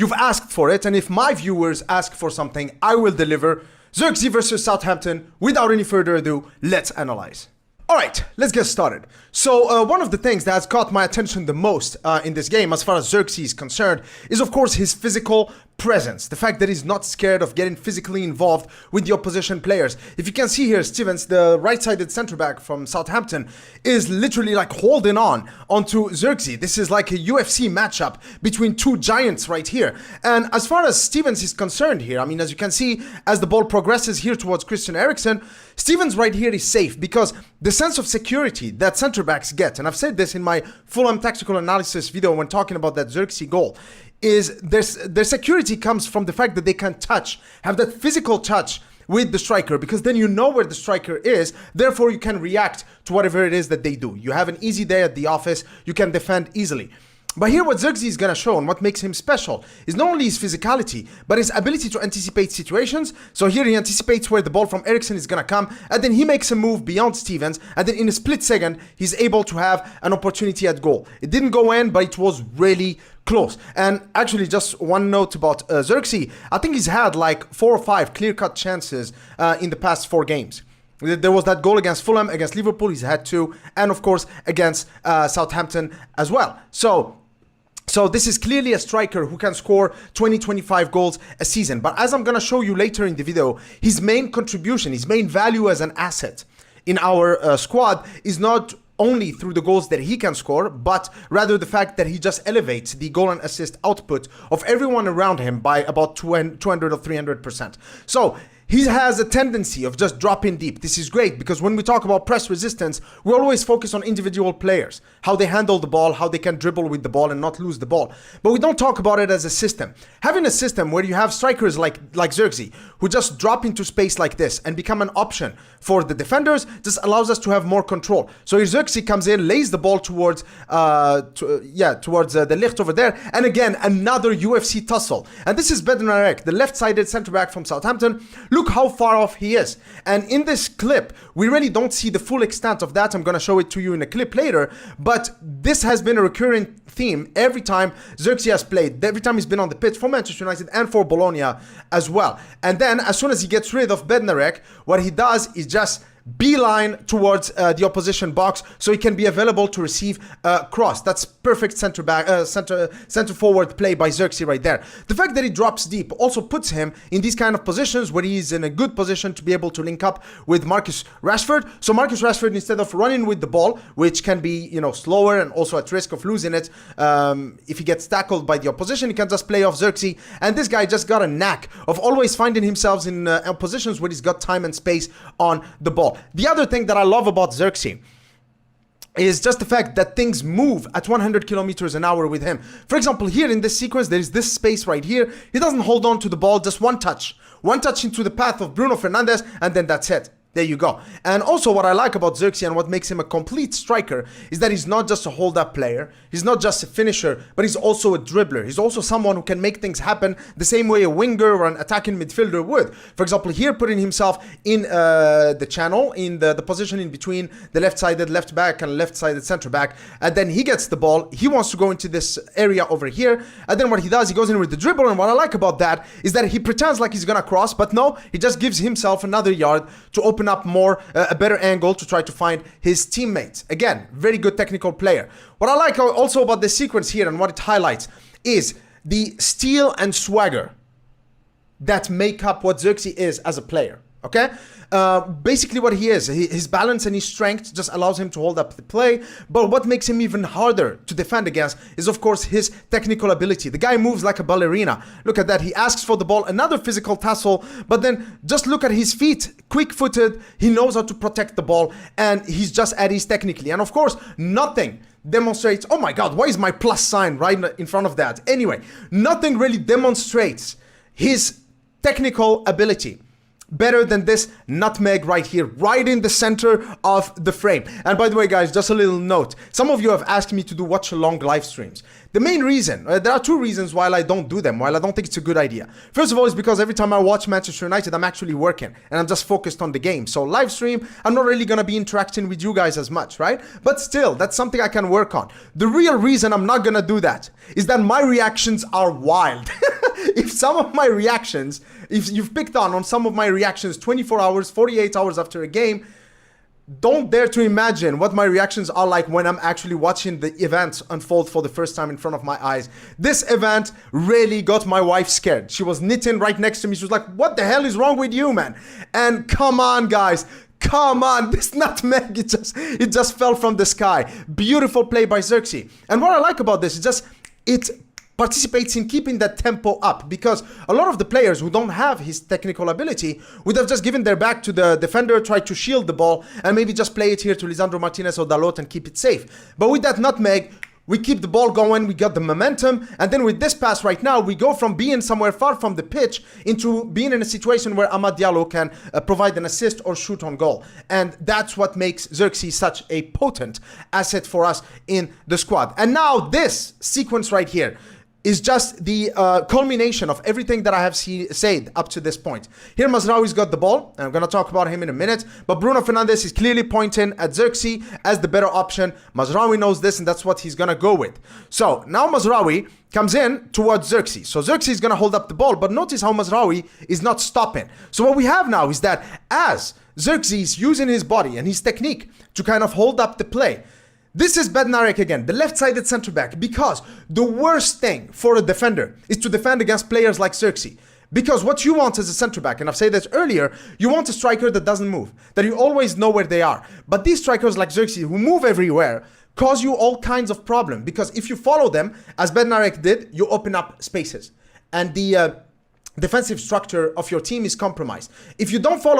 You've asked for it, and if my viewers ask for something, I will deliver. Zirkzee versus Southampton. Without any further ado, let's analyze. Alright, let's get started. So one of the things that has caught my attention the most in this game as far as Zirkzee is concerned is of course his physical presence. The fact that he's not scared of getting physically involved with the opposition players. If you can see here, Stevens, the right-sided centre-back from Southampton, is literally like holding on onto Zirkzee. This is like a UFC matchup between two giants right here. And as far as Stevens is concerned here, I mean, as you can see, as the ball progresses here towards Christian Eriksen, Stevens right here is safe because the sense of security that centre-backs get, and I've said this in my Fulham tactical analysis video when talking about that Zirkzee goal, is their security comes from the fact that they can have that physical touch with the striker, because then you know where the striker is, therefore you can react to whatever it is that they do. You have an easy day at the office, you can defend easily. But here what Zirkzee is going to show and what makes him special is not only his physicality, but his ability to anticipate situations. So here he anticipates where the ball from Eriksen is going to come, and then he makes a move beyond Stevens, and then in a split second, he's able to have an opportunity at goal. It didn't go in, but it was really close. And actually, just one note about Zirkzee, I think he's had like 4 or 5 clear-cut chances in the past 4 games. There was that goal against Fulham, against Liverpool, he's had 2, and of course against Southampton as well. So this is clearly a striker who can score 20-25 goals a season. But as I'm going to show you later in the video, his main contribution, his main value as an asset in our squad is not only through the goals that he can score, but rather the fact that he just elevates the goal and assist output of everyone around him by about 200 or 300%. So he has a tendency of just dropping deep. This is great because when we talk about press resistance, we always focus on individual players, how they handle the ball, how they can dribble with the ball and not lose the ball. But we don't talk about it as a system. Having a system where you have strikers like Zirkzee, who just drop into space like this and become an option for the defenders, just allows us to have more control. So here Zirkzee comes in, lays the ball towards the lift over there, and again, another UFC tussle. And this is Bednarek, the left-sided centre-back from Southampton. Look how far off he is. And in this clip, we really don't see the full extent of that. I'm going to show it to you in a clip later. But this has been a recurring theme every time Zirkzee has played, every time he's been on the pitch for Manchester United and for Bologna as well. And then as soon as he gets rid of Bednarek, what he does is just beeline towards the opposition box so he can be available to receive a cross. That's perfect center forward play by Zirkzee right there. The fact that he drops deep also puts him in these kind of positions where he's in a good position to be able to link up with Marcus Rashford. So Marcus Rashford, instead of running with the ball, which can be, you know, slower and also at risk of losing it if he gets tackled by the opposition, he can just play off Zirkzee. And this guy just got a knack of always finding himself in positions where he's got time and space on the ball. The other thing that I love about Zirkzee is just the fact that things move at 100 kilometers an hour with him. For example, here in this sequence, there is this space right here. He doesn't hold on to the ball, just one touch into the path of Bruno Fernandes, and then that's it. There you go. And also what I like about Zirkzee and what makes him a complete striker is that he's not just a hold-up player. He's not just a finisher, but he's also a dribbler. He's also someone who can make things happen the same way a winger or an attacking midfielder would. For example, here putting himself in the channel, in the position in between the left-sided left back and left-sided center back. And then he gets the ball. He wants to go into this area over here. And then what he does, he goes in with the dribble. And what I like about that is that he pretends like he's going to cross, but no, he just gives himself another yard to open up more a better angle to try to find his teammates. Again, very good technical player. What I like also about this sequence here and what it highlights is the steel and swagger that make up what Zirkzee is as a player. Okay, basically what he is, his balance and his strength just allows him to hold up the play, but what makes him even harder to defend against is of course his technical ability. The guy moves like a ballerina. Look at that, he asks for the ball, another physical tussle, but then just look at his feet, quick-footed, he knows how to protect the ball, and he's just at ease technically. And of course, nothing demonstrates, oh my god, why is my plus sign right in front of that? Anyway, nothing really demonstrates his technical ability better than this nutmeg right here, right in the center of the frame. And by the way, guys, just a little note. Some of you have asked me to do watch-along live streams. The main reason, there are 2 reasons why I don't do them, why I don't think it's a good idea. First of all, is because every time I watch Manchester United, I'm actually working and I'm just focused on the game. So live stream, I'm not really going to be interacting with you guys as much, right? But still, that's something I can work on. The real reason I'm not going to do that is that my reactions are wild. if some of my reactions, if you've picked on some of my reactions 24 hours, 48 hours after a game, don't dare to imagine what my reactions are like when I'm actually watching the event unfold for the first time in front of my eyes. This event really got my wife scared. She was knitting right next to me. She was like, what the hell is wrong with you, man? And come on, guys. Come on, this nutmeg, it just fell from the sky. Beautiful play by Zirkzee. And what I like about this is just, it participates in keeping that tempo up, because a lot of the players who don't have his technical ability would have just given their back to the defender, tried to shield the ball, and maybe just play it here to Lisandro Martinez or Dalot and keep it safe. But with that nutmeg, we keep the ball going, we got the momentum, and then with this pass right now, we go from being somewhere far from the pitch into being in a situation where Amad Diallo can provide an assist or shoot on goal. And that's what makes Zirkzee such a potent asset for us in the squad. And now this sequence right here is just the culmination of everything that I have said up to this point. Here Mazraoui's got the ball, and I'm going to talk about him in a minute, but Bruno Fernandes is clearly pointing at Zirkzee as the better option. Mazraoui knows this, and that's what he's going to go with. So now Mazraoui comes in towards Zirkzee. So Zirkzee is going to hold up the ball, but notice how Mazraoui is not stopping. So what we have now is that as Zirkzee is using his body and his technique to kind of hold up the play, this is Bednarek again, the left-sided center-back, because the worst thing for a defender is to defend against players like Zirkzee. Because what you want as a center-back, and I've said this earlier, you want a striker that doesn't move, that you always know where they are. But these strikers like Zirkzee, who move everywhere, cause you all kinds of problems. Because if you follow them, as Bednarek did, you open up spaces. And the defensive structure of your team is compromised. If you don't follow